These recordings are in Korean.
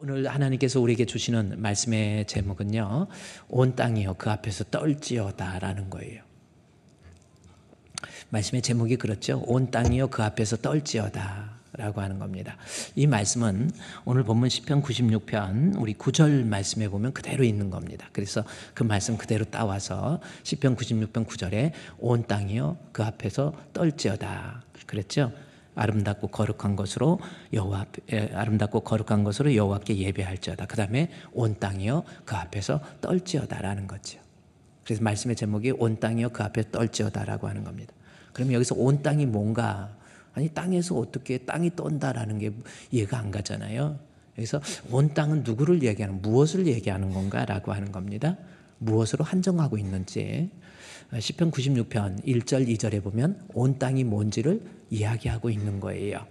오늘 하나님께서 우리에게 주시는 말씀의 제목은요, 온 땅이여 그 앞에서 떨지어다 라는 거예요. 말씀의 제목이 그렇죠. 온 땅이여 그 앞에서 떨지어다 라고 하는 겁니다. 이 말씀은 오늘 본문 시편 96편 우리 9절 말씀에 보면 그대로 있는 겁니다. 그래서 그 말씀 그대로 따와서 시편 96편 9절에 온 땅이여 그 앞에서 떨지어다 그랬죠. 아름답고 거룩한 것으로 여호와께 예배할지어다. 그 다음에 온 땅이여 그 앞에서 떨지어다라는 거죠. 그래서 말씀의 제목이 온 땅이여 그 앞에 떨지어다라고 하는 겁니다. 그러면 여기서 온 땅이 뭔가? 아니 땅에서 어떻게 땅이 떤다라는 게 이해가 안 가잖아요. 여기서 온 땅은 누구를 얘기하는, 무엇을 얘기하는 건가라고 하는 겁니다. 무엇으로 한정하고 있는지. 시편 96편 1절 2절에 보면 온 땅이 뭔지를 이야기하고 있는 거예요.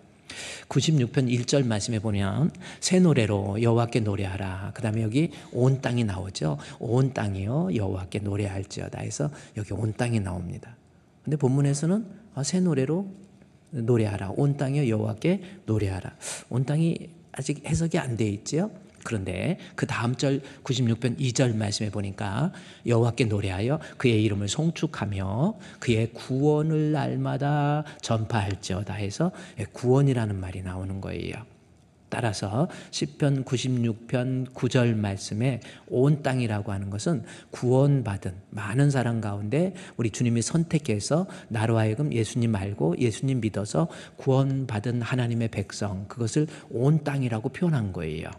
96편 1절 말씀에 보면 새 노래로 여호와께 노래하라. 그 다음에 여기 온 땅이 나오죠. 온 땅이요 여호와께 노래할지어다 해서 여기 온 땅이 나옵니다. 근데 본문에서는 새 노래로 노래하라. 온 땅이요 여호와께 노래하라. 온 땅이 아직 해석이 안 돼 있지요. 그런데 그 다음 절 96편 2절 말씀에 보니까 여호와께 노래하여 그의 이름을 송축하며 그의 구원을 날마다 전파할지어다 해서 구원이라는 말이 나오는 거예요. 따라서 시편 96편 9절 말씀에 온 땅이라고 하는 것은 구원받은 많은 사람 가운데 우리 주님이 선택해서 나로 하여금 예수님 알고 예수님 믿어서 구원받은 하나님의 백성, 그것을 온 땅이라고 표현한 거예요.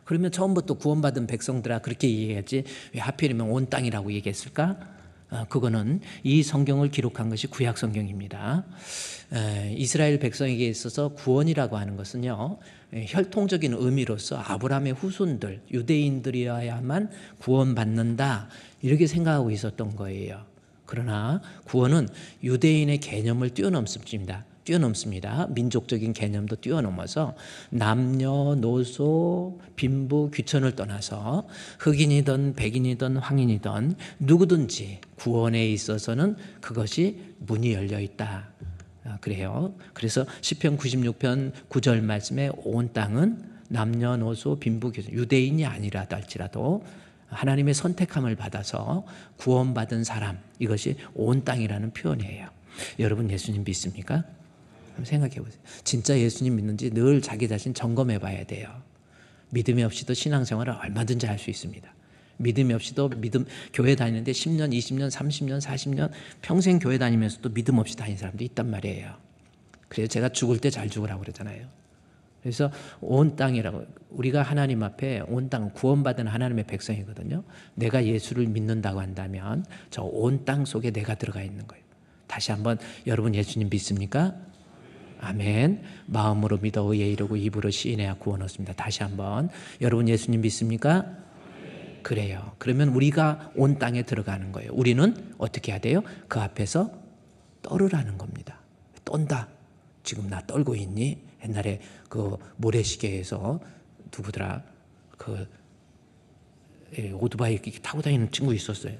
그러면 처음부터 구원받은 백성들아 그렇게 이해해야지 왜 하필이면 온 땅이라고 얘기했을까? 그거는 이 성경을 기록한 것이 구약 성경입니다. 이스라엘 백성에게 있어서 구원이라고 하는 것은요, 혈통적인 의미로서 아브라함의 후손들, 유대인들이어야만 구원받는다 이렇게 생각하고 있었던 거예요. 그러나 구원은 유대인의 개념을 뛰어넘습니다. 민족적인 개념도 뛰어넘어서 남녀노소 빈부 귀천을 떠나서 흑인이든 백인이든 황인이든 누구든지 구원에 있어서는 그것이 문이 열려 있다. 그래요. 그래서 시편 96편 9절 말씀에 온 땅은 남녀노소 빈부 귀천, 유대인이 아니라도 할지라도 하나님의 선택함을 받아서 구원받은 사람, 이것이 온 땅이라는 표현이에요. 여러분 예수님 믿습니까? 한번 생각해 보세요. 진짜 예수님 믿는지 늘 자기 자신 점검해 봐야 돼요. 믿음이 없이도 신앙생활을 얼마든지 할 수 있습니다. 믿음이 없이도 교회 다니는데 10년, 20년, 30년, 40년 평생 교회 다니면서도 믿음 없이 다니는 사람도 있단 말이에요. 그래서 제가 죽을 때 잘 죽으라고 그러잖아요. 그래서 온 땅이라고, 우리가 하나님 앞에 온 땅, 구원받은 하나님의 백성이거든요. 내가 예수를 믿는다고 한다면 저 온 땅 속에 내가 들어가 있는 거예요. 다시 한번, 여러분 예수님 믿습니까? 아멘. 마음으로 믿어 의에 이르고 입으로 시인해야 구원 얻습니다. 다시 한번, 여러분 예수님 믿습니까? 그래요. 그러면 우리가 온 땅에 들어가는 거예요. 우리는 어떻게 해야 돼요? 그 앞에서 떨으라는 겁니다. 떤다. 지금 나 떨고 있니? 옛날에 그 모래시계에서 누구더라? 그 오토바이 타고 다니는 친구 있었어요.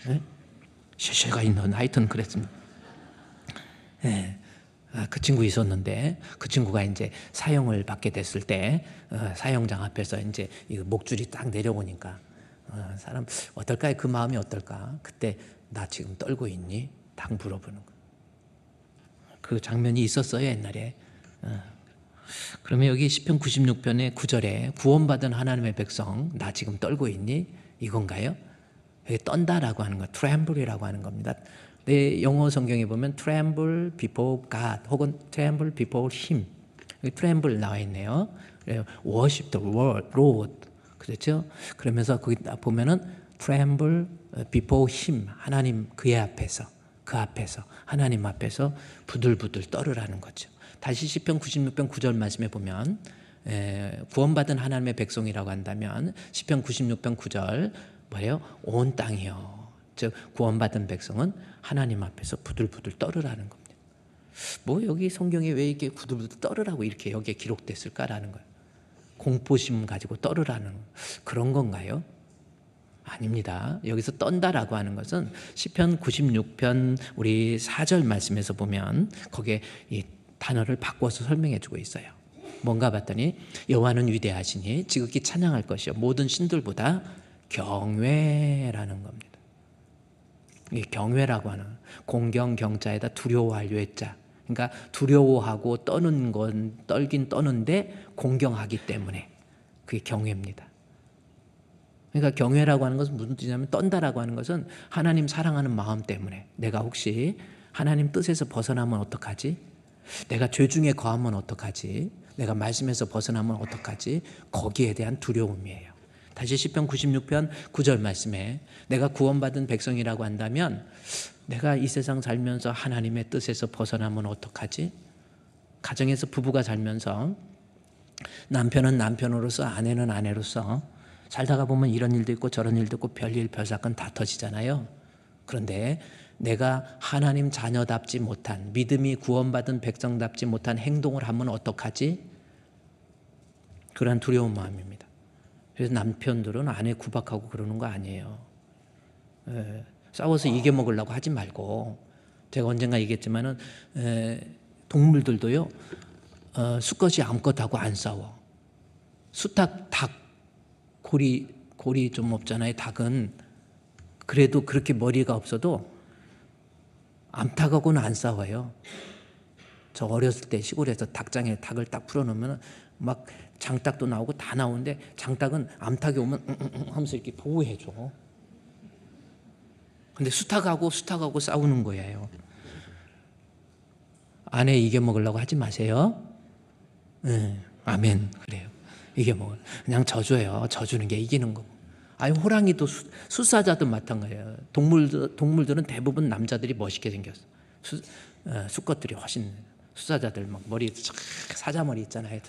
네? 쉐쉐가 있는, 하여튼 그랬습니다. 네. 그 친구 있었는데 그 친구가 이제 사형을 받게 됐을 때 사형장 앞에서 이제 목줄이 딱 내려오니까 사람 어떨까요? 그 마음이 어떨까? 그때 나 지금 떨고 있니? 딱 물어보는 거. 그 장면이 있었어요 옛날에. 그러면 여기 시편 96편의 9절에 구원받은 하나님의 백성, 나 지금 떨고 있니? 이건가요? 여기 떤다라고 하는 거, tremble이라고 하는 겁니다. 내 영어 성경에 보면 tremble before God 혹은 tremble before Him, 여기 tremble 나와 있네요. worship the Lord, 그렇죠? 그러면서 거기 보면은 tremble before Him, 하나님 그의 앞에서, 그 앞에서, 하나님 앞에서 부들부들 떨으라는 거죠. 다시 시편 96편 9절 말씀에 보면 구원받은 하나님의 백성이라고 한다면 시편 96편 9절 뭐예요? 온 땅이요. 즉 구원받은 백성은 하나님 앞에서 부들부들 떨으라는 겁니다. 뭐 여기 성경에 왜 이렇게 부들부들 떨으라고 이렇게 여기에 기록됐을까라는 거예요. 공포심 가지고 떨으라는 그런 건가요? 아닙니다. 여기서 떤다라고 하는 것은 시편 96편 우리 4절 말씀에서 보면 거기에 이 단어를 바꿔서 설명해 주고 있어요. 뭔가 봤더니 여호와는 위대하시니 지극히 찬양할 것이요 모든 신들보다 경외라는 겁니다. 이 경외라고 하는 공경 경자에다 두려워할 외자. 그러니까 두려워하고 떠는 건 떨긴 떠는데 공경하기 때문에 그게 경외입니다. 그러니까 경외라고 하는 것은 무슨 뜻이냐면 떤다라고 하는 것은 하나님 사랑하는 마음 때문에 내가 혹시 하나님 뜻에서 벗어나면 어떡하지? 내가 죄 중에 거하면 어떡하지? 내가 말씀에서 벗어나면 어떡하지? 거기에 대한 두려움이에요. 다시 시편 96편 9절 말씀에 내가 구원받은 백성이라고 한다면 내가 이 세상 살면서 하나님의 뜻에서 벗어나면 어떡하지? 가정에서 부부가 살면서 남편은 남편으로서 아내는 아내로서 살다가 보면 이런 일도 있고 저런 일도 있고 별일 별사건 다 터지잖아요. 그런데 내가 하나님 자녀답지 못한 믿음이 구원받은 백성답지 못한 행동을 하면 어떡하지? 그런 두려운 마음입니다. 그래서 남편들은 아내 구박하고 그러는 거 아니에요. 싸워서 이겨먹으려고 하지 말고 제가 언젠가 얘기했지만은 동물들도요 수컷이 암컷하고 안 싸워. 수탉 닭 고리 좀 없잖아요. 닭은 그래도 그렇게 머리가 없어도 암탉하고는 안 싸워요. 저 어렸을 때 시골에서 닭장에 닭을 딱 풀어놓으면 막 장닭도 나오고 다 나오는데 장닭은 암탉이 오면 하면서 이렇게 보호해줘. 근데 수탉하고 싸우는 거예요. 아내 이겨먹으려고 하지 마세요. 아멘. 그래요. 이겨먹을. 그냥 져줘요. 져주는 게 이기는 거고. 아니 호랑이도 수사자도 마찬가지예요. 동물들은 대부분 남자들이 멋있게 생겼어. 수컷들이 훨씬 수사자들 막 머리 사자머리 있잖아요.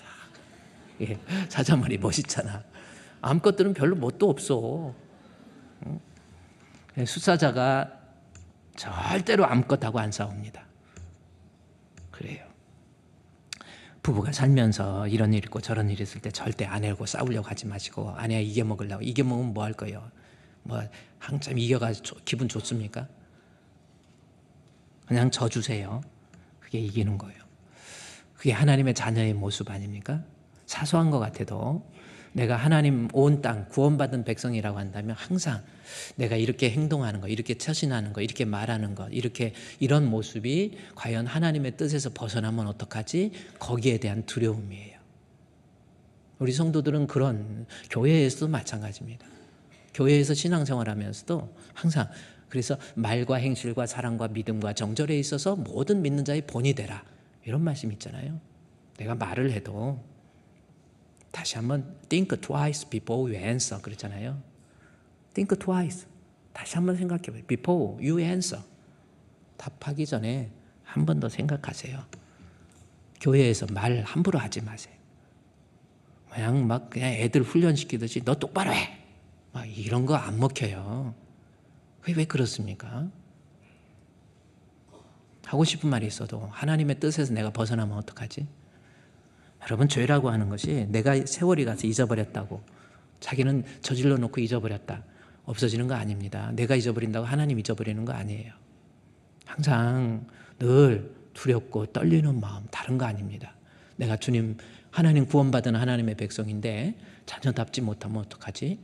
예, 사자머리 멋있잖아. 암컷들은 별로 멋도 없어. 수사자가 절대로 암컷하고 안 싸웁니다. 그래요. 부부가 살면서 이런 일 있고 저런 일 있을 때 절대 아내하고 싸우려고 하지 마시고 아내가 이겨먹으려고. 이겨먹으면 뭐 할 거예요? 뭐 한참 이겨가지고 기분 좋습니까? 그냥 져주세요. 그게 이기는 거예요. 그게 하나님의 자녀의 모습 아닙니까? 사소한 것 같아도 내가 하나님 온 땅 구원받은 백성이라고 한다면 항상 내가 이렇게 행동하는 거, 이렇게 처신하는 거, 이렇게 말하는 거, 이런 모습이 과연 하나님의 뜻에서 벗어나면 어떡하지? 거기에 대한 두려움이에요. 우리 성도들은 그런 교회에서도 마찬가지입니다. 교회에서 신앙생활하면서도 항상 그래서 말과 행실과 사랑과 믿음과 정절에 있어서 모든 믿는 자의 본이 되라. 이런 말씀 있잖아요. 내가 말을 해도 다시 한번 think twice before you answer 그랬잖아요. think twice. 다시 한번 생각해 봐요. before you answer. 답하기 전에 한 번 더 생각하세요. 교회에서 말 함부로 하지 마세요. 그냥 애들 훈련시키듯이 너 똑바로 해. 막 이런 거 안 먹혀요. 그게 왜 그렇습니까? 하고 싶은 말이 있어도 하나님의 뜻에서 내가 벗어나면 어떡하지? 여러분 죄라고 하는 것이 내가 세월이 가서 잊어버렸다고 자기는 저질러 놓고 잊어버렸다 없어지는 거 아닙니다. 내가 잊어버린다고 하나님 잊어버리는 거 아니에요. 항상 늘 두렵고 떨리는 마음 다른 거 아닙니다. 내가 하나님 구원받은 하나님의 백성인데 자녀답지 못하면 어떡하지?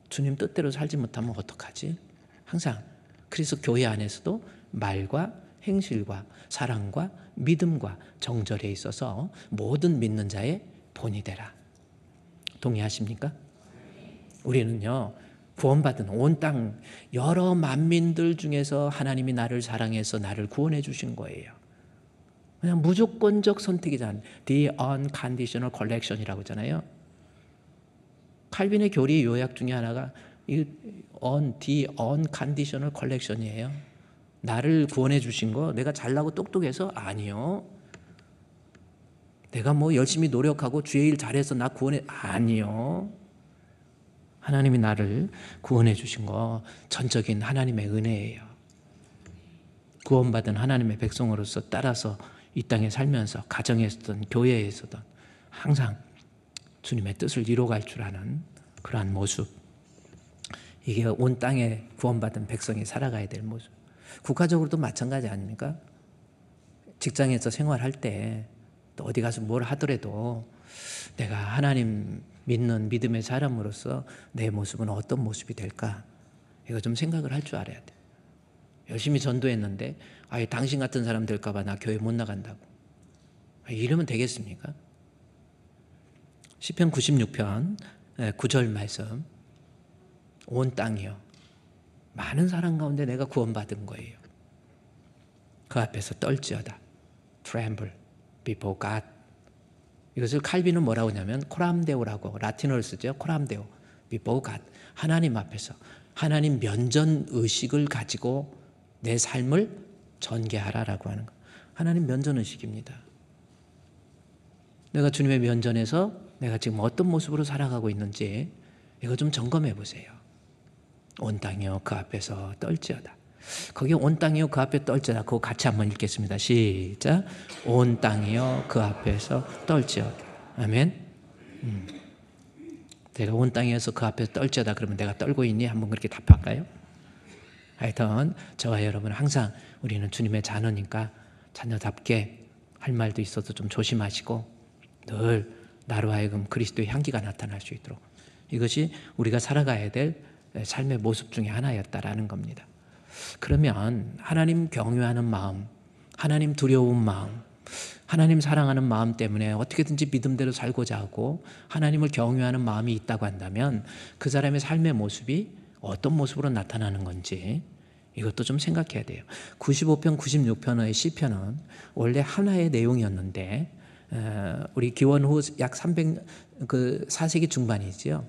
주님 뜻대로 살지 못하면 어떡하지? 항상 그래서 교회 안에서도 말과 행실과 사랑과 믿음과 정절에 있어서 모든 믿는 자의 본이 되라. 동의하십니까? 우리는요 구원받은 온 땅 여러 만민들 중에서 하나님이 나를 사랑해서 나를 구원해 주신 거예요. 그냥 무조건적 선택이잖아요. The unconditional collection이라고 하잖아요. 칼빈의 교리 요약 중에 하나가 the unconditional collection이에요. 나를 구원해 주신 거 내가 잘나고 똑똑해서 아니요. 내가 뭐 열심히 노력하고 주의 일 잘해서 나 구원해 아니요. 하나님이 나를 구원해 주신 거 전적인 하나님의 은혜예요. 구원받은 하나님의 백성으로서 따라서 이 땅에 살면서 가정에서든 교회에서든 항상 주님의 뜻을 이루어갈 줄 아는 그러한 모습. 이게 온 땅에 구원받은 백성이 살아가야 될 모습. 국가적으로도 마찬가지 아닙니까? 직장에서 생활할 때 또 어디 가서 뭘 하더라도 내가 하나님 믿는 믿음의 사람으로서 내 모습은 어떤 모습이 될까? 이거 좀 생각을 할 줄 알아야 돼. 열심히 전도했는데 아예 당신 같은 사람 될까 봐 나 교회 못 나간다고. 이러면 되겠습니까? 시편 96편 9절 말씀. 온 땅이요 많은 사람 가운데 내가 구원받은 거예요. 그 앞에서 떨지어다. Tremble before God. 이것을 칼빈은 뭐라고 하냐면 코람데오라고 라틴어를 쓰죠. 코람데오. before God. 하나님 앞에서 하나님 면전 의식을 가지고 내 삶을 전개하라라고 하는 거. 하나님 면전 의식입니다. 내가 주님의 면전에서 내가 지금 어떤 모습으로 살아가고 있는지 이거 좀 점검해 보세요. 온 땅이여 그 앞에서 떨지어다. 거기 온 땅이여 그 앞에 떨지어다. 그거 같이 한번 읽겠습니다. 시작. 온 땅이여 그 앞에서 떨지어다. 아멘. 내가 온 땅에서 그 앞에서 떨지어다 그러면 내가 떨고 있니? 한번 그렇게 답할까요? 하여튼 저와 여러분 항상 우리는 주님의 자녀니까 자녀답게 할 말도 있어도 좀 조심하시고 늘 나로 하여금 그리스도의 향기가 나타날 수 있도록 이것이 우리가 살아가야 될 삶의 모습 중에 하나였다라는 겁니다. 그러면 하나님 경외하는 마음, 하나님 두려운 마음, 하나님 사랑하는 마음 때문에 어떻게든지 믿음대로 살고자 하고 하나님을 경외하는 마음이 있다고 한다면 그 사람의 삶의 모습이 어떤 모습으로 나타나는 건지 이것도 좀 생각해야 돼요. 95편, 96편의 시편은 원래 하나의 내용이었는데 우리 기원 후 약 4세기 중반이지요.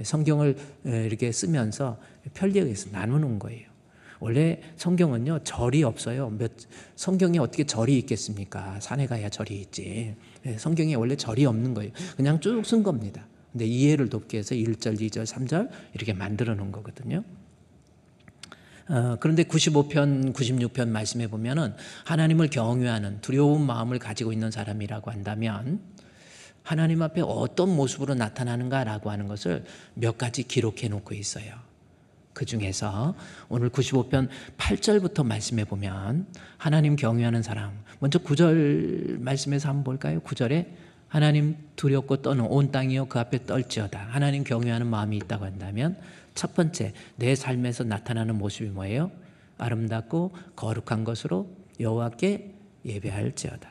성경을 이렇게 쓰면서 편리하게 나누는 거예요. 원래 성경은요 절이 없어요. 성경에 어떻게 절이 있겠습니까? 산에 가야 절이 있지. 성경에 원래 절이 없는 거예요. 그냥 쭉 쓴 겁니다. 근데 이해를 돕기 위해서 1절, 2절, 3절 이렇게 만들어 놓은 거거든요. 그런데 95편, 96편 말씀해 보면은 하나님을 경외하는 두려운 마음을 가지고 있는 사람이라고 한다면 하나님 앞에 어떤 모습으로 나타나는가라고 하는 것을 몇 가지 기록해 놓고 있어요. 그 중에서 오늘 95편 8절부터 말씀해 보면 하나님 경외하는 사람, 먼저 9절 말씀에서 한번 볼까요? 9절에 하나님 두렵고 떠는 온 땅이여 그 앞에 떨지어다. 하나님 경외하는 마음이 있다고 한다면 첫 번째 내 삶에서 나타나는 모습이 뭐예요? 아름답고 거룩한 것으로 여호와께 예배할지어다.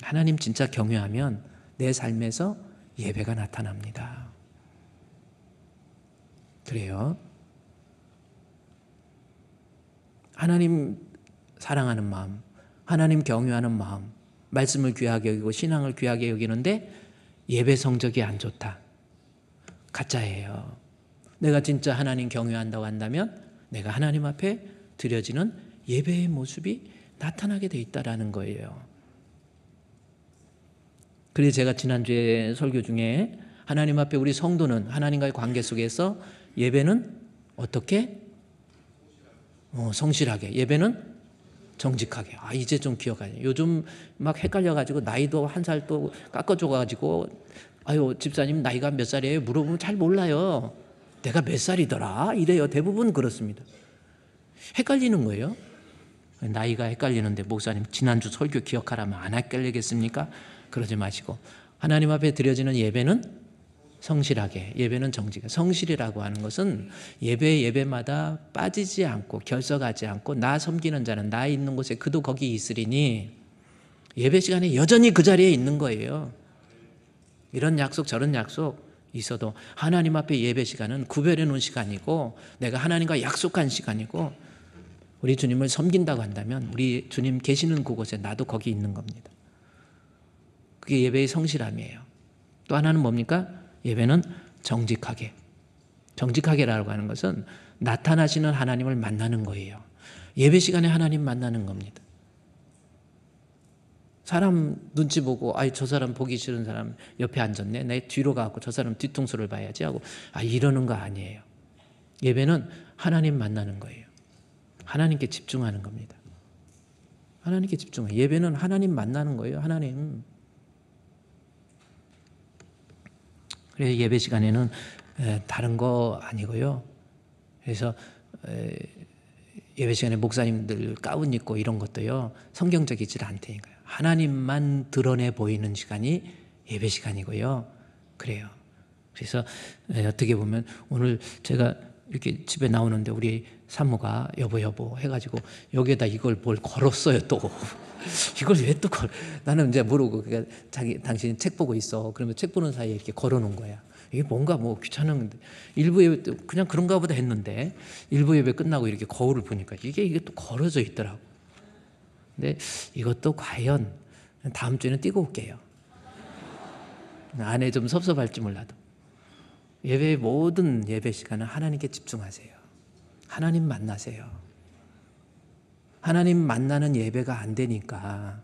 하나님 진짜 경외하면 내 삶에서 예배가 나타납니다. 그래요. 하나님 사랑하는 마음, 하나님 경외하는 마음, 말씀을 귀하게 여기고 신앙을 귀하게 여기는데 예배 성적이 안 좋다. 가짜예요. 내가 진짜 하나님 경외한다고 한다면 내가 하나님 앞에 드려지는 예배의 모습이 나타나게 돼 있다라는 거예요. 그래서 제가 지난주에 설교 중에 하나님 앞에 우리 성도는 하나님과의 관계 속에서 예배는 어떻게? 성실하게. 예배는 정직하게. 이제 좀 기억하네. 요즘 막 헷갈려가지고 나이도 한 살 또 깎아줘가지고 아유 집사님 나이가 몇 살이에요? 물어보면 잘 몰라요. 내가 몇 살이더라? 이래요. 대부분 그렇습니다. 헷갈리는 거예요. 나이가 헷갈리는데 목사님 지난주 설교 기억하라면 안 헷갈리겠습니까? 그러지 마시고 하나님 앞에 드려지는 예배는 성실하게, 예배는 정직하게. 성실이라고 하는 것은 예배마다 빠지지 않고 결석하지 않고 나 섬기는 자는 나 있는 곳에 그도 거기 있으리니 예배 시간에 여전히 그 자리에 있는 거예요. 이런 약속 저런 약속 있어도 하나님 앞에 예배 시간은 구별해 놓은 시간이고 내가 하나님과 약속한 시간이고 우리 주님을 섬긴다고 한다면 우리 주님 계시는 그곳에 나도 거기 있는 겁니다. 그게 예배의 성실함이에요. 또 하나는 뭡니까? 예배는 정직하게. 정직하게라고 하는 것은 나타나시는 하나님을 만나는 거예요. 예배 시간에 하나님 만나는 겁니다. 사람 눈치 보고 저 사람 보기 싫은 사람 옆에 앉았네. 내 뒤로 가고 저 사람 뒤통수를 봐야지 하고 이러는 거 아니에요. 예배는 하나님 만나는 거예요. 하나님께 집중하는 겁니다. 하나님께 집중해요. 예배는 하나님 만나는 거예요. 하나님. 그래서 예배 시간에는 다른 거 아니고요. 그래서 예배 시간에 목사님들 가운 입고 이런 것도요. 성경적이지 않다니까요. 하나님만 드러내 보이는 시간이 예배 시간이고요. 그래요. 그래서 어떻게 보면 오늘 제가 이렇게 집에 나오는데 우리 산모가 여보 해가지고 여기에다 이걸 뭘 걸었어요 또. 이걸 왜 또 나는 이제 모르고 그러니까 당신 책 보고 있어. 그러면 책 보는 사이에 이렇게 걸어놓은 거야. 이게 뭔가 뭐 귀찮은 일부 예배 때 그냥 그런가 보다 했는데 일부 예배 끝나고 이렇게 거울을 보니까 이게 또 걸어져 있더라고. 근데 이것도 과연 다음 주에는 띄고 올게요. 안에 좀 섭섭할지 몰라도 예배의 모든 예배 시간은 하나님께 집중하세요. 하나님 만나세요. 하나님 만나는 예배가 안 되니까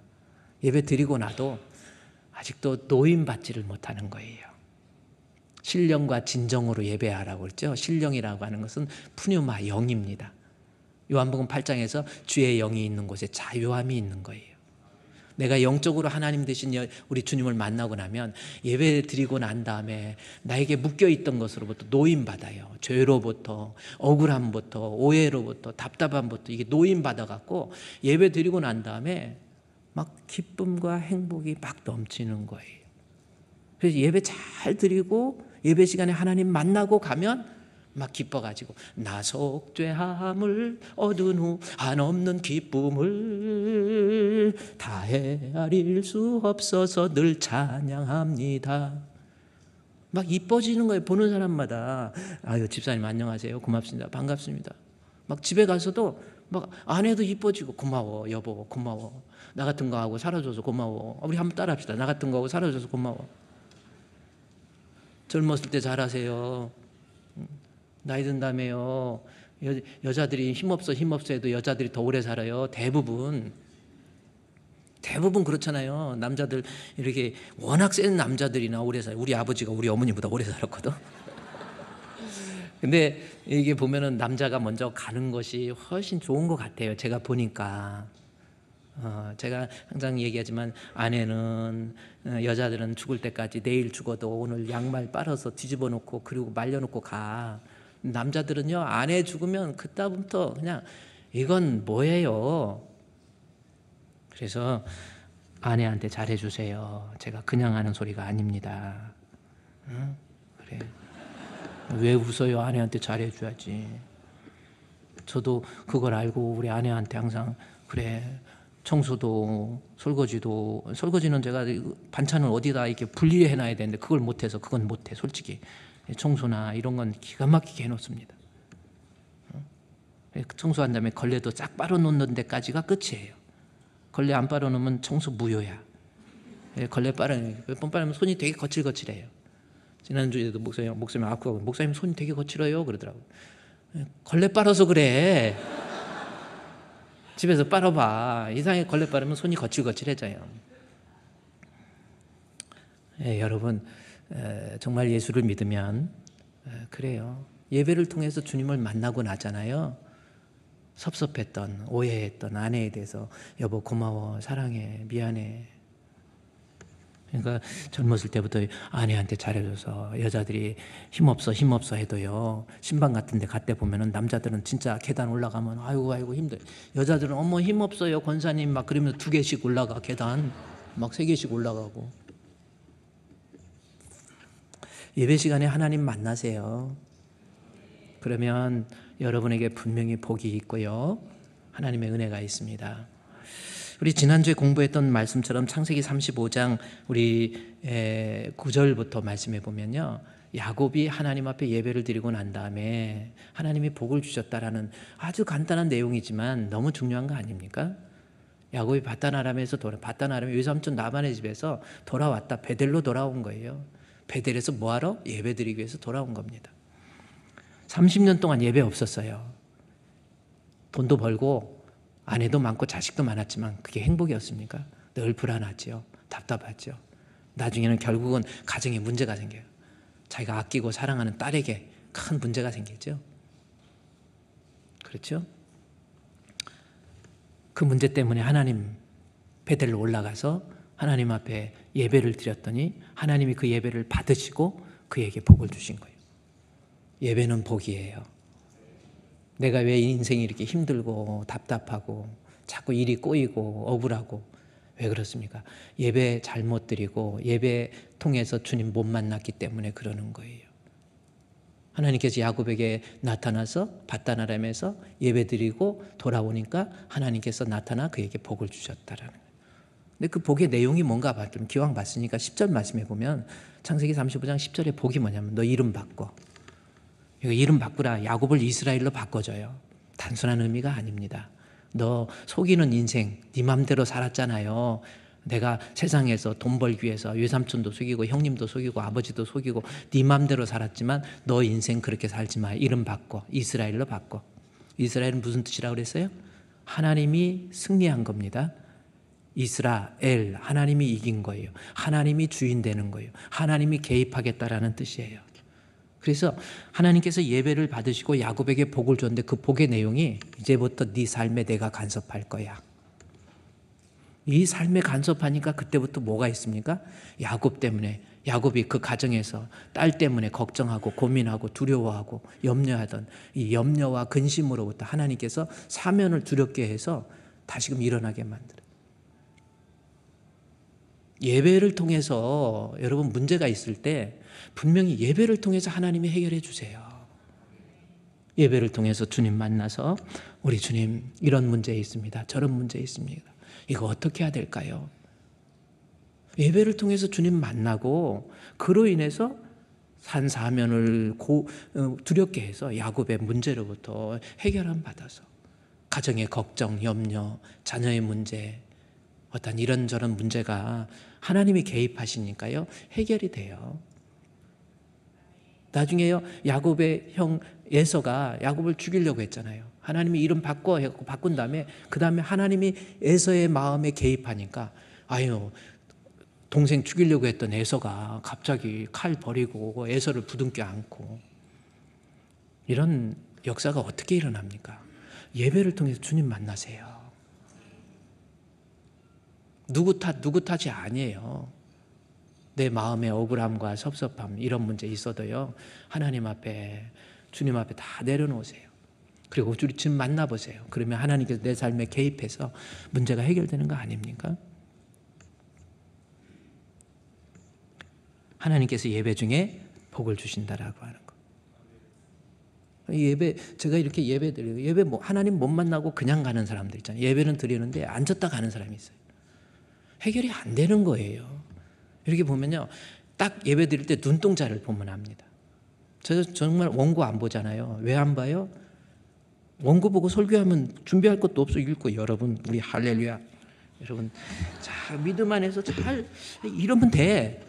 예배 드리고 나도 아직도 노임받지를 못하는 거예요. 신령과 진정으로 예배하라고 그랬죠. 신령이라고 하는 것은 푸뉴마, 영입니다. 요한복음 8장에서 주의 영이 있는 곳에 자유함이 있는 거예요. 내가 영적으로 하나님 되신 우리 주님을 만나고 나면 예배 드리고 난 다음에 나에게 묶여있던 것으로부터 노임받아요. 죄로부터, 억울함부터, 오해로부터, 답답함부터 이게 노임받아갖고 예배 드리고 난 다음에 막 기쁨과 행복이 막 넘치는 거예요. 그래서 예배 잘 드리고 예배 시간에 하나님 만나고 가면 막 기뻐가지고 나 속죄함을 얻은 후 한없는 기쁨을 다 헤아릴 수 없어서 늘 찬양합니다. 막 이뻐지는 거예요. 보는 사람마다. 아유 집사님 안녕하세요. 고맙습니다. 반갑습니다. 막 집에 가서도 막 아내도 이뻐지고 고마워 여보 고마워. 나 같은 거 하고 살아줘서 고마워. 우리 한번 따라합시다. 나 같은 거 하고 살아줘서 고마워. 젊었을 때 잘하세요. 나이 든다며요. 여자들이 힘없어 해도 여자들이 더 오래 살아요. 대부분 그렇잖아요. 남자들 이렇게 워낙 센 남자들이나 오래 살아요. 우리 아버지가 우리 어머니보다 오래 살았거든. 근데 이게 보면은 남자가 먼저 가는 것이 훨씬 좋은 것 같아요. 제가 보니까. 제가 항상 얘기하지만 아내는 여자들은 죽을 때까지 내일 죽어도 오늘 양말 빨아서 뒤집어 놓고 그리고 말려 놓고 가. 남자들은요 아내 죽으면 그다음부터 그냥 이건 뭐예요. 그래서 아내한테 잘해주세요. 제가 그냥 하는 소리가 아닙니다. 응? 그래. 왜 웃어요? 아내한테 잘해줘야지. 저도 그걸 알고 우리 아내한테 항상 그래 청소도 설거지는 제가 반찬을 어디다 이렇게 분리해 놔야 되는데 그걸 못해서 그건 못해 솔직히. 청소나 이런 건 기가 막히게 해놓습니다. 청소한 다음에 걸레도 싹 빨아놓는 데까지가 끝이에요. 걸레 안 빨아놓으면 청소 무효야. 걸레 몇 번 빨으면 손이 되게 거칠거칠해요. 지난주에도 목사님 아프고 목사님 손이 되게 거칠어요 그러더라고요. 걸레 빨아서 그래. 집에서 빨아봐. 이상하게 걸레 빨으면 손이 거칠거칠해져요. 여러분 정말 예수를 믿으면 그래요. 예배를 통해서 주님을 만나고 나잖아요. 섭섭했던 오해했던 아내에 대해서 여보 고마워 사랑해 미안해. 그러니까 젊었을 때부터 아내한테 잘해줘서 여자들이 힘없어 해도요 신방 같은 데 갈 때 보면은 남자들은 진짜 계단 올라가면 아이고 힘들어. 여자들은 어머 힘없어요 권사님 막 그러면 2개씩 올라가 계단 막 3개씩 올라가고. 예배 시간에 하나님 만나세요. 그러면 여러분에게 분명히 복이 있고요. 하나님의 은혜가 있습니다. 우리 지난주에 공부했던 말씀처럼 창세기 35장 우리 9절부터 말씀해 보면요. 야곱이 하나님 앞에 예배를 드리고 난 다음에 하나님이 복을 주셨다라는 아주 간단한 내용이지만 너무 중요한 거 아닙니까? 야곱이 바단 아람의 외삼촌 라반의 집에서 돌아왔다. 베델로 돌아온 거예요. 베델에서 뭐하러? 예배 드리기 위해서 돌아온 겁니다. 30년 동안 예배 없었어요. 돈도 벌고 아내도 많고 자식도 많았지만 그게 행복이었습니까? 늘 불안하죠. 답답하죠. 나중에는 결국은 가정에 문제가 생겨요. 자기가 아끼고 사랑하는 딸에게 큰 문제가 생기죠. 그렇죠? 그 문제 때문에 하나님 베델로 올라가서 하나님 앞에 예배를 드렸더니 하나님이 그 예배를 받으시고 그에게 복을 주신 거예요. 예배는 복이에요. 내가 왜 인생이 이렇게 힘들고 답답하고 자꾸 일이 꼬이고 억울하고 왜 그렇습니까? 예배 잘못 드리고 예배 통해서 주님 못 만났기 때문에 그러는 거예요. 하나님께서 야곱에게 나타나서 밧단 아람에서 예배 드리고 돌아오니까 하나님께서 나타나 그에게 복을 주셨다라는 거예요. 근데 그 복의 내용이 뭔가 좀 기왕 봤으니까 10절 말씀해 보면 창세기 35장 10절에 복이 뭐냐면 너 이름 바꿔. 이거 이름 바꾸라. 야곱을 이스라엘로 바꿔줘요. 단순한 의미가 아닙니다. 너 속이는 인생 네 맘대로 살았잖아요. 내가 세상에서 돈 벌기 위해서 외삼촌도 속이고 형님도 속이고 아버지도 속이고 네 맘대로 살았지만 너 인생 그렇게 살지 마. 이름 바꿔. 이스라엘로 바꿔. 이스라엘은 무슨 뜻이라고 그랬어요? 하나님이 승리한 겁니다. 이스라엘, 하나님이 이긴 거예요. 하나님이 주인 되는 거예요. 하나님이 개입하겠다라는 뜻이에요. 그래서 하나님께서 예배를 받으시고 야곱에게 복을 줬는데 그 복의 내용이 이제부터 네 삶에 내가 간섭할 거야. 이 삶에 간섭하니까 그때부터 뭐가 있습니까? 야곱 때문에, 야곱이 그 가정에서 딸 때문에 걱정하고 고민하고 두려워하고 염려하던 이 염려와 근심으로부터 하나님께서 사면을 두렵게 해서 다시금 일어나게 만들어요. 예배를 통해서 여러분 문제가 있을 때 분명히 예배를 통해서 하나님이 해결해 주세요. 예배를 통해서 주님 만나서 우리 주님 이런 문제 있습니다. 저런 문제 있습니다. 이거 어떻게 해야 될까요? 예배를 통해서 주님 만나고 그로 인해서 산사면을 두렵게 해서 야곱의 문제로부터 해결함 받아서 가정의 걱정, 염려, 자녀의 문제 어떤 이런저런 문제가 하나님이 개입하시니까요 해결이 돼요. 나중에요 야곱의 형 에서가 야곱을 죽이려고 했잖아요. 하나님이 이름 바꿔 해갖고 바꾼 다음에 그 다음에 하나님이 에서의 마음에 개입하니까 아유 동생 죽이려고 했던 에서가 갑자기 칼 버리고 에서를 부둥켜 안고 이런 역사가 어떻게 일어납니까? 예배를 통해서 주님 만나세요. 누구 탓이 아니에요. 내 마음의 억울함과 섭섭함 이런 문제 있어도요 하나님 앞에 주님 앞에 다 내려놓으세요. 그리고 주님 만나보세요. 그러면 하나님께서 내 삶에 개입해서 문제가 해결되는 거 아닙니까? 하나님께서 예배 중에 복을 주신다라고 하는 거. 예배 제가 이렇게 예배 드려요. 예배 하나님 못 만나고 그냥 가는 사람들 있잖아요. 예배는 드리는데 앉았다 가는 사람이 있어요. 해결이 안 되는 거예요. 이렇게 보면요. 딱 예배 드릴 때 눈동자를 보면 압니다. 저 정말 원고 안 보잖아요. 왜 안 봐요? 원고 보고 설교하면 준비할 것도 없어 읽고 여러분 우리 할렐루야. 여러분 자 믿음 안에서 잘 이러면 돼.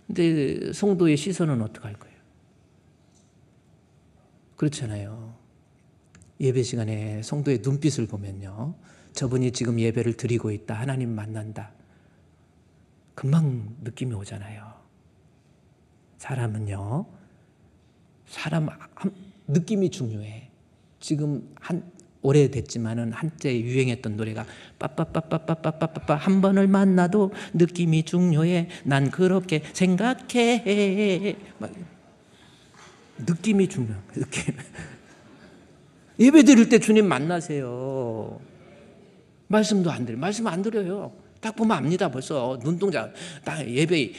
근데 성도의 시선은 어떡할 거예요? 그렇잖아요. 예배 시간에 성도의 눈빛을 보면요. 저분이 지금 예배를 드리고 있다. 하나님 만난다. 금방 느낌이 오잖아요. 사람은요. 느낌이 중요해. 지금 오래됐지만은 한때 유행했던 노래가 빠빠빠빠빠빠빠빠 한 번을 만나도 느낌이 중요해. 난 그렇게 생각해. 막 느낌이 중요해. 느낌. 예배 드릴 때 주님 만나세요. 말씀도 안 드려요. 말씀 안 드려요. 딱 보면 압니다. 벌써 눈동자. 딱 예배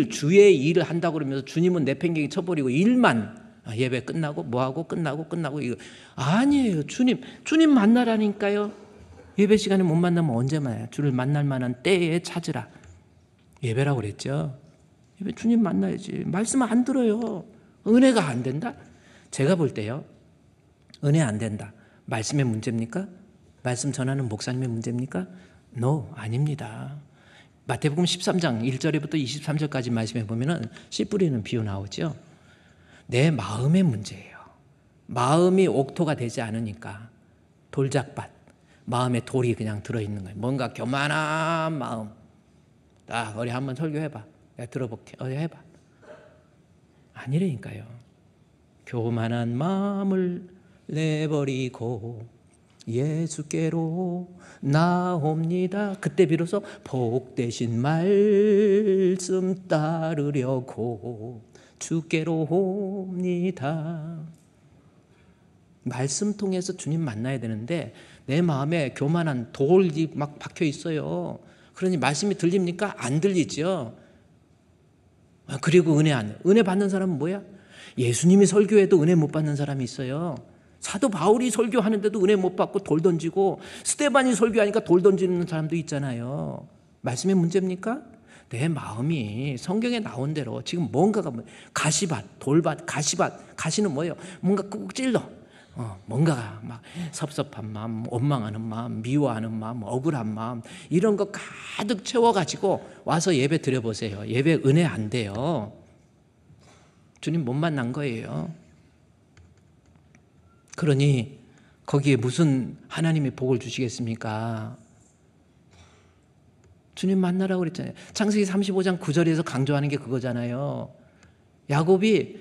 주의 일을 한다고 그러면서 주님은 내팽개기 쳐버리고 일만 예배 끝나고 뭐하고 끝나고 이거 아니에요. 주님 만나라니까요. 예배 시간에 못 만나면 언제 만나요? 주를 만날 만한 때에 찾으라. 예배라고 그랬죠. 예배 주님 만나야지. 말씀 안 들어요. 은혜가 안 된다? 제가 볼 때요. 은혜 안 된다. 말씀의 문제입니까? 말씀 전하는 목사님의 문제입니까? No, 아닙니다. 마태복음 13장 1절부터 23절까지 말씀해 보면은 씨 뿌리는 비유 나오죠. 내 마음의 문제예요. 마음이 옥토가 되지 않으니까 돌짝밭, 마음에 돌이 그냥 들어있는 거예요. 뭔가 교만한 마음. 우리 한번 설교해봐. 내가 들어볼게. 해봐. 아니라니까요. 교만한 마음을 내버리고 예수께로 나옵니다. 그때 비로소 복되신 말씀 따르려고 주께로 옵니다. 말씀 통해서 주님 만나야 되는데 내 마음에 교만한 돌이 막 박혀 있어요. 그러니 말씀이 들립니까? 안 들리죠. 그리고 은혜 받는 사람은 뭐야? 예수님이 설교해도 은혜 못 받는 사람이 있어요. 사도 바울이 설교하는데도 은혜 못 받고 돌 던지고, 스데반이 설교하니까 돌 던지는 사람도 있잖아요. 말씀의 문제입니까? 내 마음이 성경에 나온 대로 지금 뭔가가 가시밭, 돌밭, 가시밭, 가시는 뭐예요? 뭔가 꾹 찔러. 뭔가가 막 섭섭한 마음, 원망하는 마음, 미워하는 마음, 억울한 마음, 이런 거 가득 채워가지고 와서 예배 드려보세요. 예배 은혜 안 돼요. 주님 못 만난 거예요. 그러니 거기에 무슨 하나님의 복을 주시겠습니까? 주님 만나라고 그랬잖아요. 창세기 35장 9절에서 강조하는 게 그거잖아요. 야곱이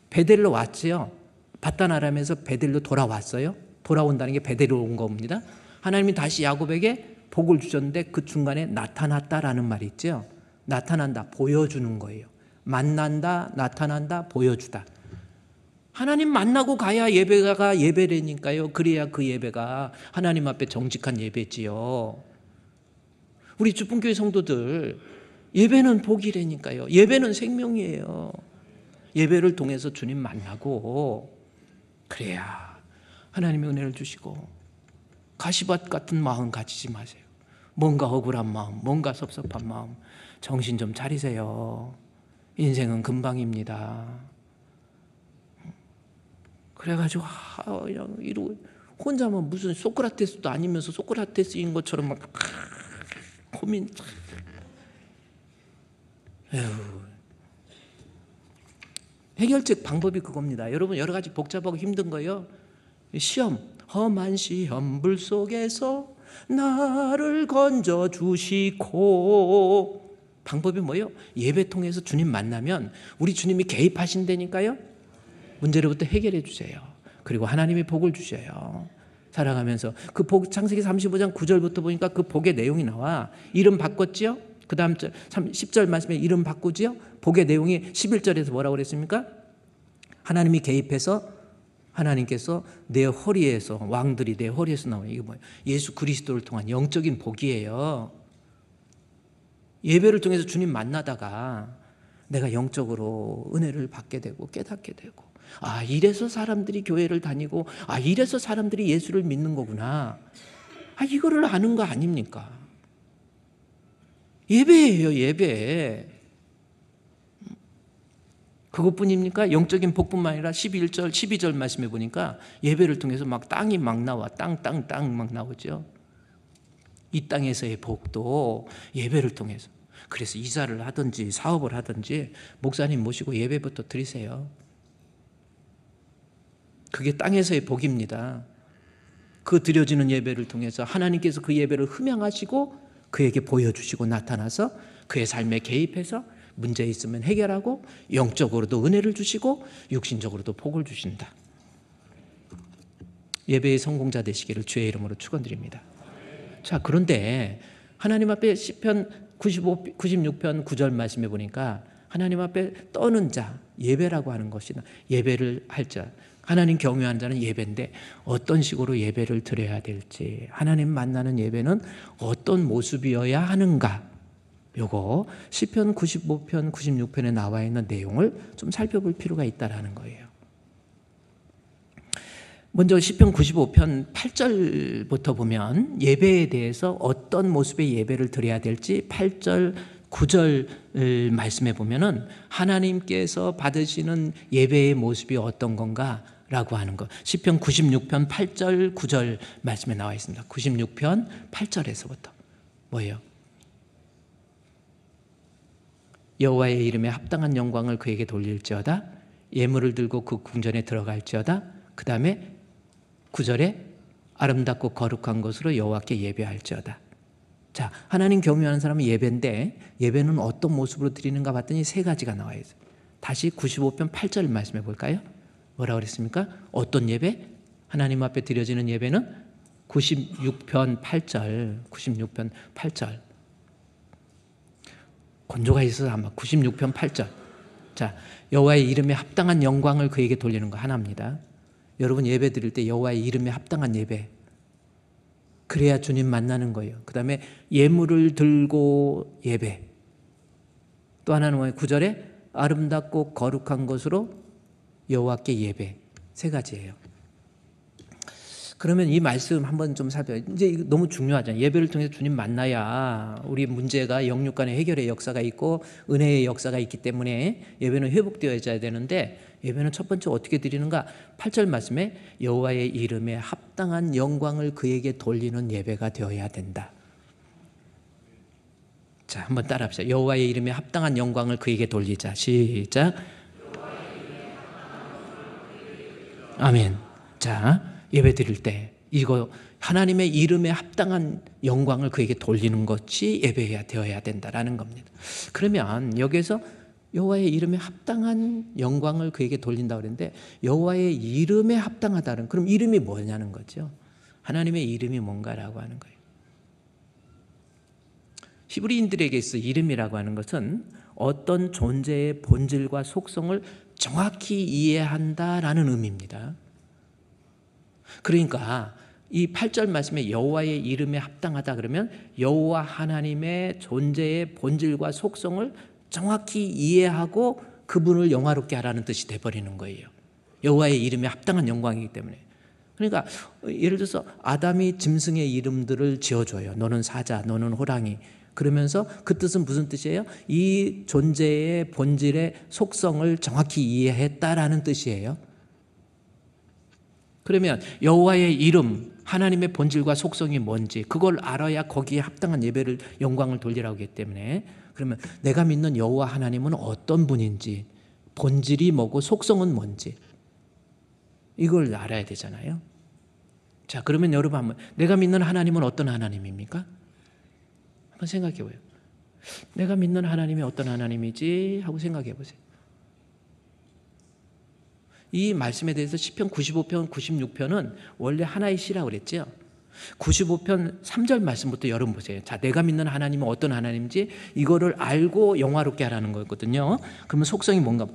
베델로 왔지요. 바단 아람에서 베델로 돌아왔어요. 돌아온다는 게 베델로 온 겁니다. 하나님이 다시 야곱에게 복을 주셨는데 그 중간에 나타났다라는 말이 있죠. 나타난다, 보여주는 거예요. 만난다, 나타난다, 보여주다. 하나님 만나고 가야 예배가 예배라니까요. 그래야 그 예배가 하나님 앞에 정직한 예배지요. 우리 주분교회 성도들, 예배는 복이라니까요. 예배는 생명이에요. 예배를 통해서 주님 만나고 그래야 하나님의 은혜를 주시고, 가시밭 같은 마음 가지지 마세요. 뭔가 억울한 마음, 뭔가 섭섭한 마음, 정신 좀 차리세요. 인생은 금방입니다. 그래가지고 그냥 이러고 혼자만 무슨 소크라테스도 아니면서 소크라테스인 것처럼 막 고민. 해결책 방법이 그겁니다. 여러분, 여러 가지 복잡하고 힘든 거요. 시험, 험한 시험 불 속에서 나를 건져 주시고. 방법이 뭐예요? 예배 통해서 주님 만나면 우리 주님이 개입하신다니까요. 문제로부터 해결해 주세요. 그리고 하나님이 복을 주셔요. 살아가면서 그 복, 창세기 35장 9절부터 보니까 그 복의 내용이 나와. 이름 바꿨지요? 그 다음 10절 말씀에 이름 바꾸지요? 복의 내용이 11절에서 뭐라고 그랬습니까? 하나님이 개입해서 하나님께서 내 허리에서, 왕들이 내 허리에서 나와요. 이게 뭐예요? 예수 그리스도를 통한 영적인 복이에요. 예배를 통해서 주님 만나다가 내가 영적으로 은혜를 받게 되고 깨닫게 되고, 아, 이래서 사람들이 교회를 다니고, 아, 이래서 사람들이 예수를 믿는 거구나. 아, 이거를 아는 거 아닙니까? 예배예요, 예배. 그것뿐입니까? 영적인 복뿐만 아니라 11절, 12절 말씀해 보니까 예배를 통해서 막 땅이 막 나와. 땅 막 나오죠. 이 땅에서의 복도 예배를 통해서. 그래서 이사를 하든지 사업을 하든지 목사님 모시고 예배부터 드리세요. 그게 땅에서의 복입니다. 그 드려지는 예배를 통해서 하나님께서 그 예배를 흠양하시고 그에게 보여주시고 나타나서 그의 삶에 개입해서 문제 있으면 해결하고, 영적으로도 은혜를 주시고 육신적으로도 복을 주신다. 예배의 성공자 되시기를 주의 이름으로 축원드립니다. 자, 그런데 하나님 앞에 시편 96편 9절 말씀해 보니까 하나님 앞에 떠는 자, 예배라고 하는 것이다. 예배를 할 자, 하나님 경외하는 자는 예배인데 어떤 식으로 예배를 드려야 될지, 하나님 만나는 예배는 어떤 모습이어야 하는가, 요거 시편 95편 96편에 나와 있는 내용을 좀 살펴볼 필요가 있다라는 거예요. 먼저 시편 95편 8절부터 보면 예배에 대해서 어떤 모습의 예배를 드려야 될지 8절 9절 말씀해 보면은 하나님께서 받으시는 예배의 모습이 어떤 건가라고 하는 것. 시편 96편 8절 9절 말씀에 나와 있습니다. 96편 8절에서부터 뭐예요? 여호와의 이름에 합당한 영광을 그에게 돌릴지어다. 예물을 들고 그 궁전에 들어갈지어다. 그 다음에 9절에 아름답고 거룩한 것으로 여호와께 예배할지어다. 자, 하나님 경외하는 사람은 예배인데 예배는 어떤 모습으로 드리는가 봤더니 세 가지가 나와 있어요. 다시 95편 8절 말씀해 볼까요? 뭐라고 그랬습니까? 어떤 예배? 하나님 앞에 드려지는 예배는 96편 8절. 건조가 있어서 아마 96편 8절. 자, 여호와의 이름에 합당한 영광을 그에게 돌리는 거 하나입니다. 여러분 예배 드릴 때 여호와의 이름에 합당한 예배, 그래야 주님 만나는 거예요. 그 다음에 예물을 들고 예배, 또 하나는 뭐예요? 9절에 아름답고 거룩한 것으로 여호와께 예배, 세 가지예요. 그러면 이 말씀 한번 좀 살펴요. 이제 이거 너무 중요하잖아요. 예배를 통해서 주님 만나야 우리 문제가 영육 간의 해결의 역사가 있고 은혜의 역사가 있기 때문에 예배는 회복되어야 되는데, 예배는 첫 번째 어떻게 드리는가? 8절 말씀에 여호와의 이름에 합당한 영광을 그에게 돌리는 예배가 되어야 된다. 자, 한번 따라합시다. 여호와의 이름에 합당한 영광을 그에게 돌리자. 시작. 아멘. 자, 예배 드릴 때 이거 하나님의 이름에 합당한 영광을 그에게 돌리는 것이 예배해야 되어야 된다라는 겁니다. 그러면 여기에서 여호와의 이름에 합당한 영광을 그에게 돌린다 그랬는데, 여호와의 이름에 합당하다는, 그럼 이름이 뭐냐는 거죠. 하나님의 이름이 뭔가라고 하는 거예요. 히브리인들에게 있어 이름이라고 하는 것은 어떤 존재의 본질과 속성을 정확히 이해한다라는 의미입니다. 그러니까 이 8절 말씀에 여호와의 이름에 합당하다 그러면 여호와 하나님의 존재의 본질과 속성을 정확히 이해하고 그분을 영화롭게 하라는 뜻이 돼버리는 거예요. 여호와의 이름에 합당한 영광이기 때문에. 그러니까 예를 들어서 아담이 짐승의 이름들을 지어줘요. 너는 사자, 너는 호랑이. 그러면서 그 뜻은 무슨 뜻이에요? 이 존재의 본질의 속성을 정확히 이해했다라는 뜻이에요. 그러면 여호와의 이름, 하나님의 본질과 속성이 뭔지 그걸 알아야 거기에 합당한 예배를, 영광을 돌리라고 하기 때문에, 그러면 내가 믿는 여호와 하나님은 어떤 분인지, 본질이 뭐고 속성은 뭔지 이걸 알아야 되잖아요. 자, 그러면 여러분 한번, 내가 믿는 하나님은 어떤 하나님입니까? 한번 생각해 보세요. 내가 믿는 하나님이 어떤 하나님이지 하고 생각해 보세요. 이 말씀에 대해서 시편 95편, 96편은 원래 하나의 시라고 그랬죠. 95편 3절 말씀부터 여러분 보세요. 자, 내가 믿는 하나님은 어떤 하나님인지 이거를 알고 영화롭게 하라는 거거든요. 그러면 속성이 뭔가?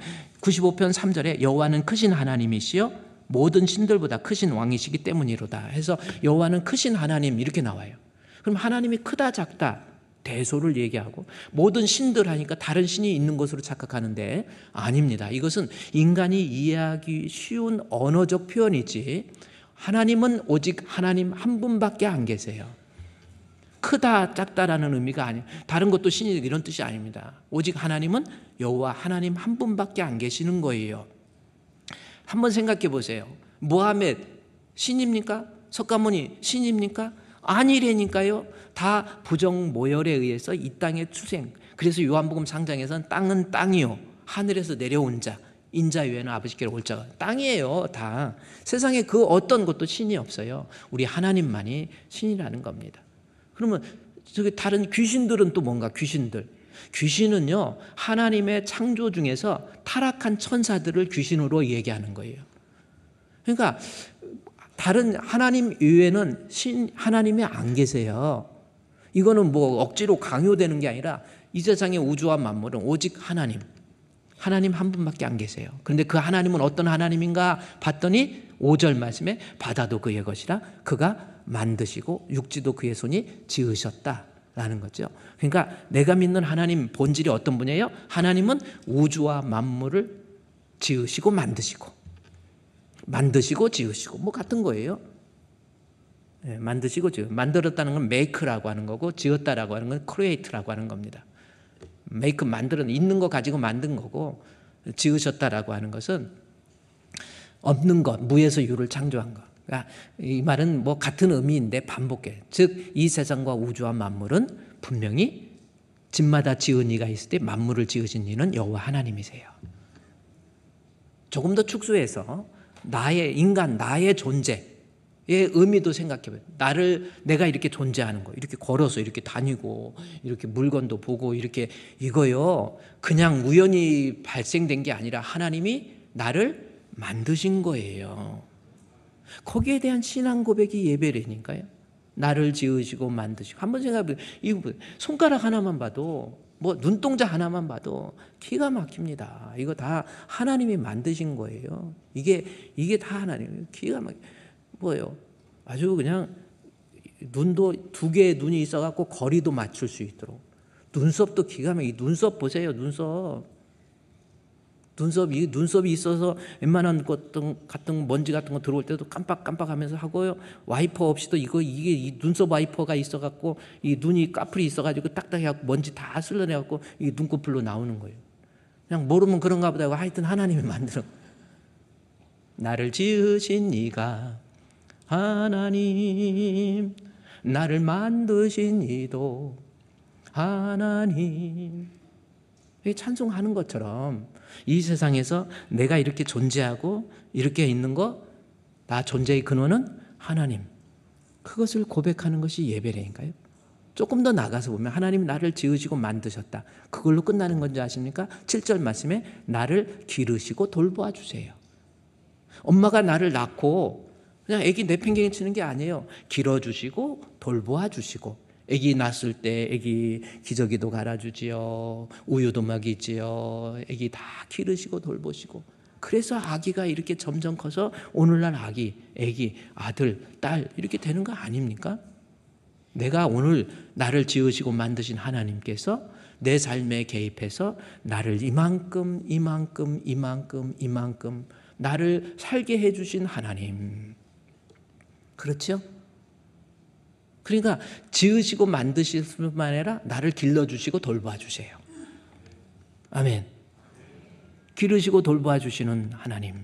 95편 3절에 여호와는 크신 하나님이시요 모든 신들보다 크신 왕이시기 때문이로다 해서 여호와는 크신 하나님 이렇게 나와요. 그럼 하나님이 크다 작다 대소를 얘기하고, 모든 신들 하니까 다른 신이 있는 것으로 착각하는데 아닙니다. 이것은 인간이 이해하기 쉬운 언어적 표현이지, 하나님은 오직 하나님 한 분밖에 안 계세요. 크다 작다라는 의미가 아니에요. 다른 것도 신이 이런 뜻이 아닙니다. 오직 하나님은 여호와 하나님 한 분밖에 안 계시는 거예요. 한번 생각해 보세요. 무하멧 신입니까? 석가모니 신입니까? 아니라니까요. 다 부정 모열에 의해서 이 땅의 추생. 그래서 요한복음 상장에서는 땅은 땅이요 하늘에서 내려온 자 인자 외에는 아버지께로 올 자가, 땅이에요. 다 세상에 그 어떤 것도 신이 없어요. 우리 하나님만이 신이라는 겁니다. 그러면 저기 다른 귀신들은 또 뭔가? 귀신은요 하나님의 창조 중에서 타락한 천사들을 귀신으로 얘기하는 거예요. 그러니까 다른 하나님 이외에는 하나님이 안 계세요. 이거는 뭐 억지로 강요되는 게 아니라 이 세상의 우주와 만물은 오직 하나님 한 분밖에 안 계세요. 그런데 그 하나님은 어떤 하나님인가 봤더니 5절 말씀에 바다도 그의 것이라 그가 만드시고 육지도 그의 손이 지으셨다라는 거죠. 그러니까 내가 믿는 하나님 본질이 어떤 분이에요? 하나님은 우주와 만물을 지으시고 만드시고 지으시고 뭐 같은 거예요. 네, 만드시고 만들었다는 건 make라고 하는 거고, 지었다라고 하는 건 create라고 하는 겁니다. make 만들은 있는 거 가지고 만든 거고, 지으셨다라고 하는 것은 없는 것, 무에서 유를 창조한 것. 그러니까 이 말은 뭐 같은 의미인데 반복해. 즉 이 세상과 우주와 만물은 분명히 집마다 지은 이가 있을 때 만물을 지으신 이는 여호와 하나님이세요. 조금 더 축소해서 나의 존재의 의미도 생각해봐요. 내가 이렇게 존재하는 거, 이렇게 걸어서 이렇게 다니고, 이렇게 물건도 보고, 이렇게 이거요, 그냥 우연히 발생된 게 아니라 하나님이 나를 만드신 거예요. 거기에 대한 신앙 고백이 예배라니까요. 나를 지으시고 만드시고. 한번 생각해보세요. 이 손가락 하나만 봐도 뭐 눈동자 하나만 봐도 기가 막힙니다. 이거 다 하나님이 만드신 거예요. 이게 다 하나님 기가 막 뭐예요? 아주 그냥 눈도 2개의 눈이 있어갖고 거리도 맞출 수 있도록 눈썹도 기가 막히게 눈썹 보세요. 눈썹이 있어서 웬만한 것 같은 먼지 같은 거 들어올 때도 깜빡깜빡하면서 하고요. 와이퍼 없이도 이게 이 눈썹 와이퍼가 있어갖고 이 눈이 까풀이 있어가지고 딱딱해갖고 먼지 다 쓸려내갖고 이 눈꺼풀로 나오는 거예요. 그냥 모르면 그런가 보다 하고 하여튼 하나님이 만들어. 나를 지으신 이가 하나님, 나를 만드신 이도 하나님. 찬송하는 것처럼 이 세상에서 내가 이렇게 존재하고 이렇게 있는 거, 나 존재의 근원은 하나님. 그것을 고백하는 것이 예배라니까요. 조금 더 나가서 보면 하나님 나를 지으시고 만드셨다. 그걸로 끝나는 건지 아십니까? 7절 말씀에 나를 기르시고 돌보아 주세요. 엄마가 나를 낳고 그냥 애기 내팽개치 치는 게 아니에요. 길어주시고 돌보아 주시고, 애기 낳았을 때 애기 기저귀도 갈아주지요, 우유도 먹이지요, 애기 다 기르시고 돌보시고, 그래서 아기가 이렇게 점점 커서 오늘날 애기, 아들, 딸 이렇게 되는 거 아닙니까? 내가 오늘 나를 지으시고 만드신 하나님께서 내 삶에 개입해서 나를 이만큼 나를 살게 해주신 하나님. 그렇죠? 그러니까 지으시고 만드실 뿐만 아니라 나를 길러주시고 돌봐주세요. 아멘. 기르시고 돌봐주시는 하나님,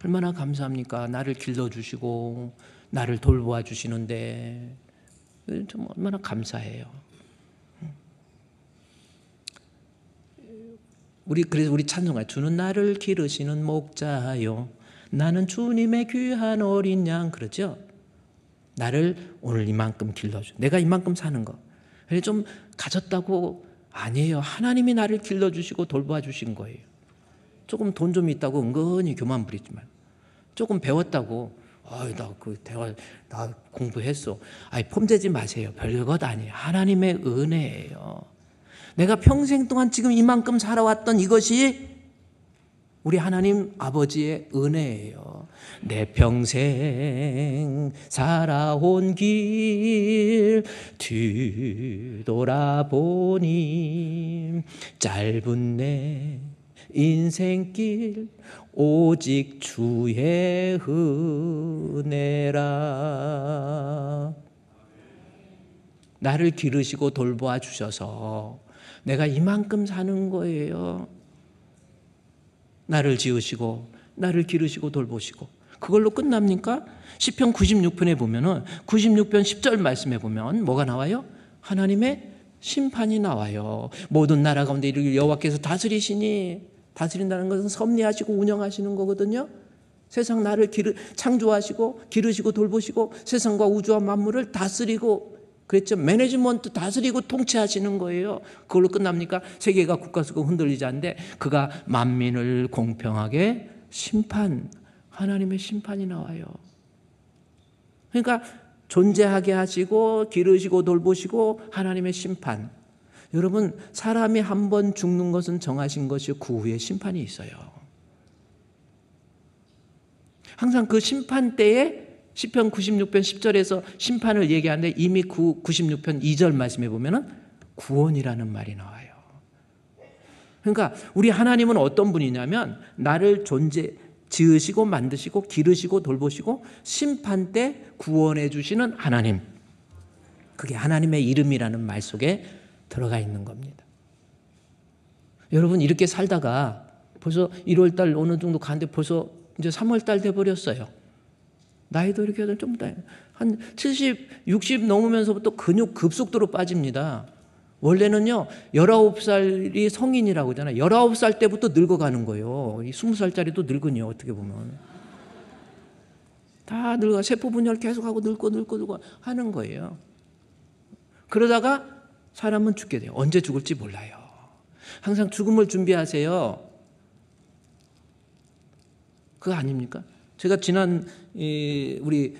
얼마나 감사합니까? 나를 길러주시고 나를 돌봐주시는데 좀 얼마나 감사해요. 그래서 우리 찬송가, 주는 나를 기르시는 목자요, 나는 주님의 귀한 어린 양. 그러죠? 나를 오늘 이만큼 길러줘. 내가 이만큼 사는 거. 그래 좀 가졌다고 아니에요. 하나님이 나를 길러주시고 돌봐주신 거예요. 조금 돈 좀 있다고 은근히 교만 부리지만, 조금 배웠다고 나 공부했어. 폼재지 마세요. 별것 아니에요. 하나님의 은혜예요. 내가 평생 동안 지금 이만큼 살아왔던 이것이 우리 하나님 아버지의 은혜예요. 내 평생 살아온 길 뒤돌아보니 짧은 내 인생길 오직 주의 은혜라. 나를 기르시고 돌보아 주셔서 내가 이만큼 사는 거예요. 나를 지으시고 나를 기르시고 돌보시고. 그걸로 끝납니까? 시편 96편에 보면은 96편 10절 말씀에 보면 뭐가 나와요? 하나님의 심판이 나와요. 모든 나라 가운데 이르기를 여호와께서 다스리시니, 다스린다는 것은 섭리하시고 운영하시는 거거든요. 세상 나를 창조하시고 기르시고 돌보시고 세상과 우주와 만물을 다스리고, 그랬죠. 매니지먼트 다스리고 통치하시는 거예요. 그걸로 끝납니까? 세계가 국가수가 흔들리지 않는데 그가 만민을 공평하게 하나님의 심판이 나와요. 그러니까 존재하게 하시고 기르시고 돌보시고 하나님의 심판. 여러분, 사람이 한 번 죽는 것은 정하신 것이요, 그 후에 심판이 있어요. 항상 그 심판 때에 시편 96편 10절에서 심판을 얘기하는데 이미 96편 2절 말씀에 보면은 구원이라는 말이 나와요. 그러니까 우리 하나님은 어떤 분이냐면 나를 지으시고 만드시고 기르시고 돌보시고 심판 때 구원해 주시는 하나님. 그게 하나님의 이름이라는 말 속에 들어가 있는 겁니다. 여러분, 이렇게 살다가 벌써 1월 달 어느 정도 가는데 벌써 이제 3월 달 돼버렸어요. 나이도 이렇게 좀 한 70, 60 넘으면서부터 근육 급속도로 빠집니다. 원래는요 19살이 성인이라고 하잖아요. 19살 때부터 늙어가는 거예요. 이 20살짜리도 늙은요, 어떻게 보면 다 늙어. 세포 분열 계속하고 늙고 하는 거예요. 그러다가 사람은 죽게 돼요. 언제 죽을지 몰라요. 항상 죽음을 준비하세요. 그거 아닙니까? 제가 지난 우리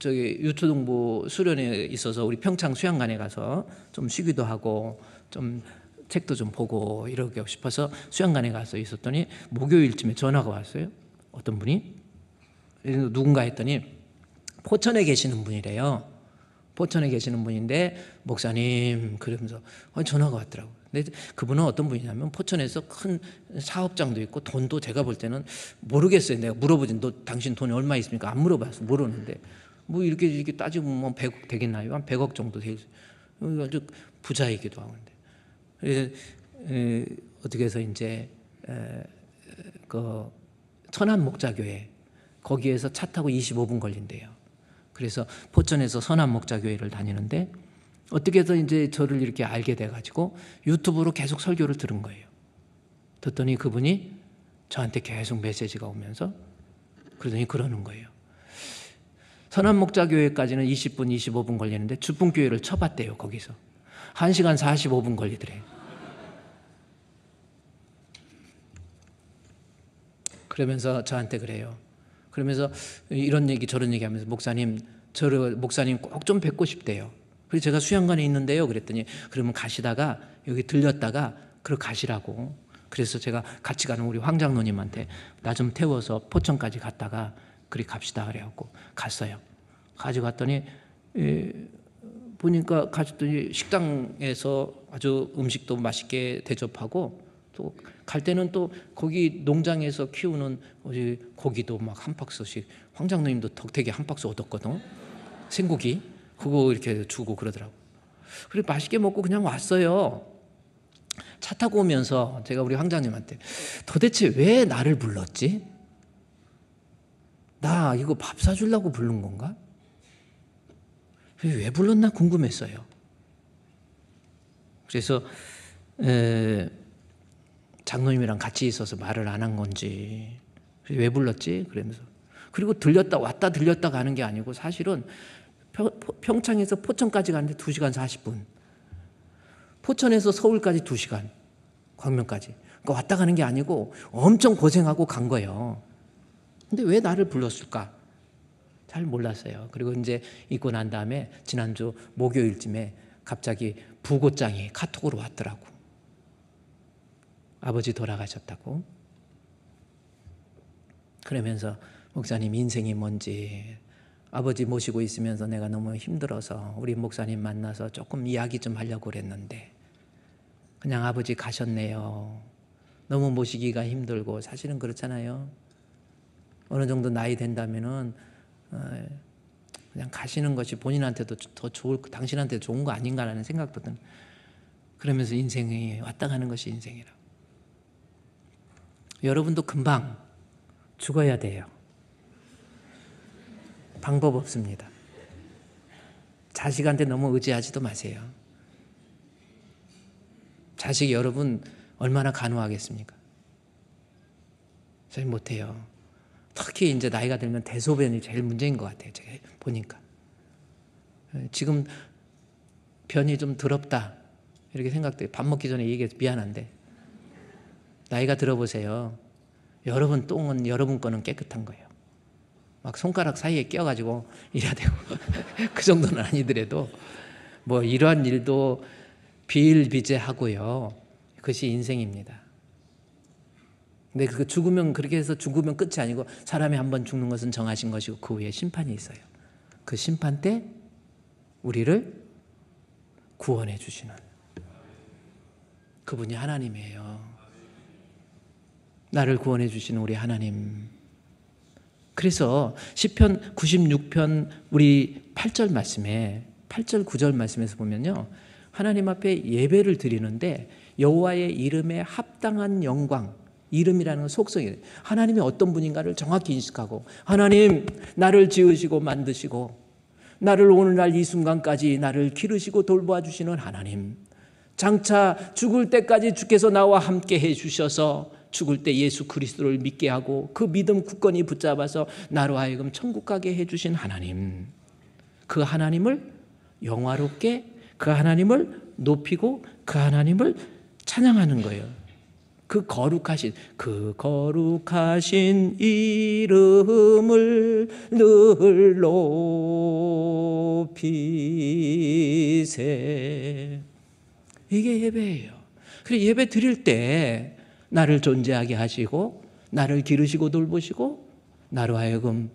유초동부 수련회에 있어서 우리 평창 수양관에 가서 좀 쉬기도 하고 좀 책도 좀 보고 이러고 싶어서 수양관에 가서 있었더니 목요일쯤에 전화가 왔어요. 어떤 분이 누군가 했더니 포천에 계시는 분이래요. 포천에 계시는 분인데 목사님 그러면서 전화가 왔더라고요. 근데 그분은 어떤 분이냐면 포천에서 큰 사업장도 있고 돈도 제가 볼 때는 모르겠어요. 내가 물어보진 너 당신 돈이 얼마 있습니까? 안 물어봤어. 모르는데 뭐 이렇게 따지면 뭐 100억 되겠나요? 한 100억 정도 되겠어요. 아주 부자이기도 하는데. 어떻게 해서 이제 그 천안 목자교회 거기에서 차 타고 25분 걸린대요. 그래서 포천에서 선한 목자교회를 다니는데 어떻게 해서 이제 저를 이렇게 알게 돼가지고 유튜브로 계속 설교를 들은 거예요. 듣더니 그분이 저한테 계속 메시지가 오면서 그러더니 그러는 거예요. 선한 목자교회까지는 20분, 25분 걸리는데 주풍교회를 쳐봤대요. 거기서 1시간 45분 걸리더래요. 그러면서 저한테 그래요. 그러면서 이런 얘기 저런 얘기 하면서 목사님 꼭 좀 뵙고 싶대요. 그래서 제가 수양관에 있는데요 그랬더니 그러면 가시다가 여기 들렸다가 그러 가시라고. 그래서 제가 같이 가는 우리 황 장로님한테 나 좀 태워서 포천까지 갔다가 그리 갑시다 그래갖고 갔어요. 가져갔더니 보니까 가셨더니 식당에서 아주 음식도 맛있게 대접하고 또 갈 때는 또 거기 농장에서 키우는 고기도 막 한 박스씩 황 장로님도 덕택에 한 박스 얻었거든. 생고기 그거 이렇게 주고 그러더라고. 그래 맛있게 먹고 그냥 왔어요. 차 타고 오면서 제가 우리 황 장로님한테 도대체 왜 나를 불렀지? 나 이거 밥 사주려고 부른 건가? 왜 불렀나 궁금했어요. 그래서 장로님이랑 같이 있어서 말을 안 한 건지 왜 불렀지? 그러면서 그리고 왔다 들렸다 가는 게 아니고 사실은 평창에서 포천까지 가는데 2시간 40분 포천에서 서울까지 2시간 광명까지 그러니까 왔다 가는 게 아니고 엄청 고생하고 간 거예요. 근데 왜 나를 불렀을까? 잘 몰랐어요. 그리고 이제 있고 난 다음에 지난주 목요일쯤에 갑자기 부고장이 카톡으로 왔더라고. 아버지 돌아가셨다고. 그러면서 목사님 인생이 뭔지 아버지 모시고 있으면서 내가 너무 힘들어서 우리 목사님 만나서 조금 이야기 좀 하려고 그랬는데 그냥 아버지 가셨네요. 너무 모시기가 힘들고 사실은 그렇잖아요. 어느 정도 나이 된다면은 그냥 가시는 것이 본인한테도 더 당신한테 좋은 거 아닌가라는 생각도 드는. 그러면서 인생이 왔다 가는 것이 인생이라. 여러분도 금방 죽어야 돼요. 방법 없습니다. 자식한테 너무 의지하지도 마세요. 자식 여러분 얼마나 간호하겠습니까? 잘 못해요. 특히 이제 나이가 들면 대소변이 제일 문제인 것 같아요. 제가 보니까. 지금 변이 좀 더럽다 이렇게 생각돼요. 밥 먹기 전에 얘기해서 미안한데 나이가 들어보세요. 여러분 똥은 여러분 거는 깨끗한 거예요. 막 손가락 사이에 껴가지고 이래야 되고 그 정도는 아니더라도 뭐 이러한 일도 비일비재하고요. 그것이 인생입니다. 근데 그 죽으면 그렇게 해서 죽으면 끝이 아니고 사람이 한번 죽는 것은 정하신 것이고 그 후에 심판이 있어요. 그 심판 때 우리를 구원해 주시는 그분이 하나님이에요. 나를 구원해 주시는 우리 하나님. 그래서 시편 96편 우리 8절 말씀에 8절 9절 말씀에서 보면요. 하나님 앞에 예배를 드리는데 여호와의 이름에 합당한 영광 이름이라는 속성이에요. 하나님이 어떤 분인가를 정확히 인식하고 하나님 나를 지으시고 만드시고 나를 오늘날 이 순간까지 나를 기르시고 돌보아 주시는 하나님 장차 죽을 때까지 주께서 나와 함께 해 주셔서 죽을 때 예수 그리스도를 믿게 하고 그 믿음 굳건히 붙잡아서 나로 하여금 천국 가게 해 주신 하나님 그 하나님을 영화롭게 그 하나님을 높이고 그 하나님을 찬양하는 거예요. 그 거룩하신 이름을 늘 높이세 이게 예배예요. 그래 예배 드릴 때 나를 존재하게 하시고 나를 기르시고 돌보시고 나로 하여금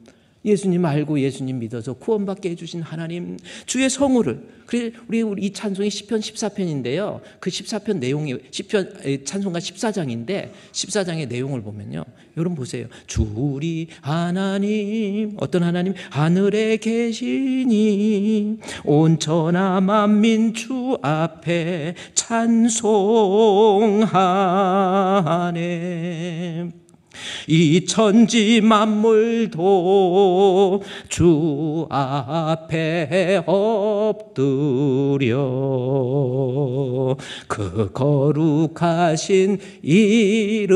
예수님 알고 예수님 믿어서 구원받게 해주신 하나님 주의 성우를. 그래 우리 이 찬송이 시편 14편인데요. 그 14편 내용이 시편 찬송가 14장인데 14장의 내용을 보면요. 여러분 보세요. 주 우리 하나님 어떤 하나님 하늘에 계시니 온 천하 만민 주 앞에 찬송하네. 이 천지 만물도 주 앞에 엎드려 그 거룩하신 이름을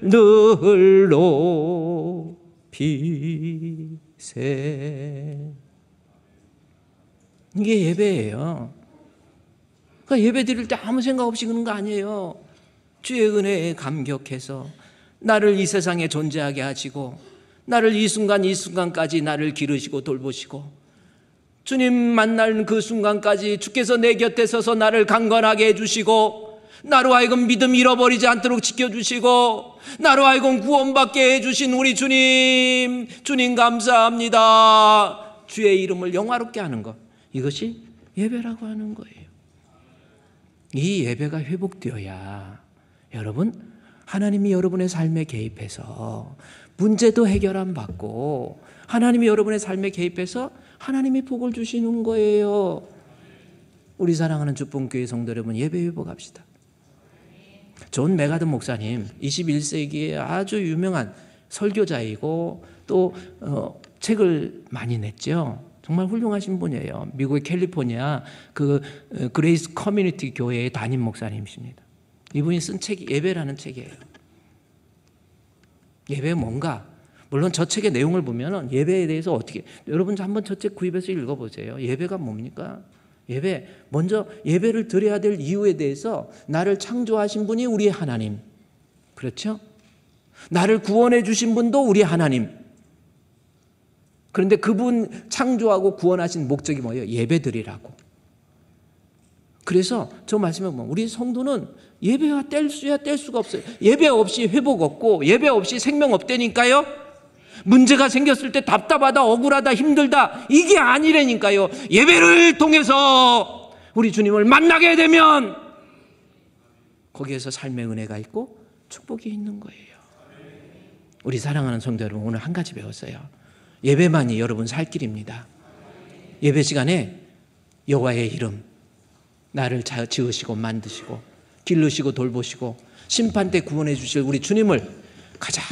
늘 높이세. 이게 예배예요. 그러니까 예배 드릴 때 아무 생각 없이 그런 거 아니에요. 주의 은혜에 감격해서 나를 이 세상에 존재하게 하시고 나를 이 순간 이 순간까지 나를 기르시고 돌보시고 주님 만날 그 순간까지 주께서 내 곁에 서서 나를 강건하게 해주시고 나로 하여금 믿음 잃어버리지 않도록 지켜주시고 나로 하여금 구원받게 해주신 우리 주님, 주님 감사합니다. 주의 이름을 영화롭게 하는 것, 이것이 예배라고 하는 거예요. 이 예배가 회복되어야 여러분 하나님이 여러분의 삶에 개입해서 문제도 해결 안 받고 하나님이 여러분의 삶에 개입해서 하나님이 복을 주시는 거예요. 우리 사랑하는 주봉교회 성도 여러분, 예배 회복합시다. 존 메가든 목사님 21세기에 아주 유명한 설교자이고 또 책을 많이 냈죠. 정말 훌륭하신 분이에요. 미국의 캘리포니아 그 그레이스 커뮤니티 교회의 담임 목사님이십니다. 이분이 쓴 책이 예배라는 책이에요. 예배 뭔가? 물론 저 책의 내용을 보면 예배에 대해서 어떻게, 여러분 한번 저 책 구입해서 읽어보세요. 예배가 뭡니까? 예배, 먼저 예배를 드려야 될 이유에 대해서 나를 창조하신 분이 우리 하나님, 그렇죠? 나를 구원해 주신 분도 우리 하나님. 그런데 그분 창조하고 구원하신 목적이 뭐예요? 예배 드리라고. 그래서 저 말씀에 보면 우리 성도는 예배와 뗄 수가 없어요. 예배 없이 회복 없고 예배 없이 생명 없다니까요. 문제가 생겼을 때 답답하다, 억울하다, 힘들다, 이게 아니라니까요. 예배를 통해서 우리 주님을 만나게 되면 거기에서 삶의 은혜가 있고 축복이 있는 거예요. 우리 사랑하는 성도 여러분, 오늘 한 가지 배웠어요. 예배만이 여러분 살 길입니다. 예배 시간에 여호와의 이름, 나를 지으시고 만드시고 기르시고 돌보시고 심판 때 구원해 주실 우리 주님을 가장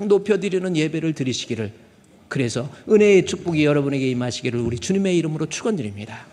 높여드리는 예배를 드리시기를, 그래서 은혜의 축복이 여러분에게 임하시기를 우리 주님의 이름으로 축원드립니다.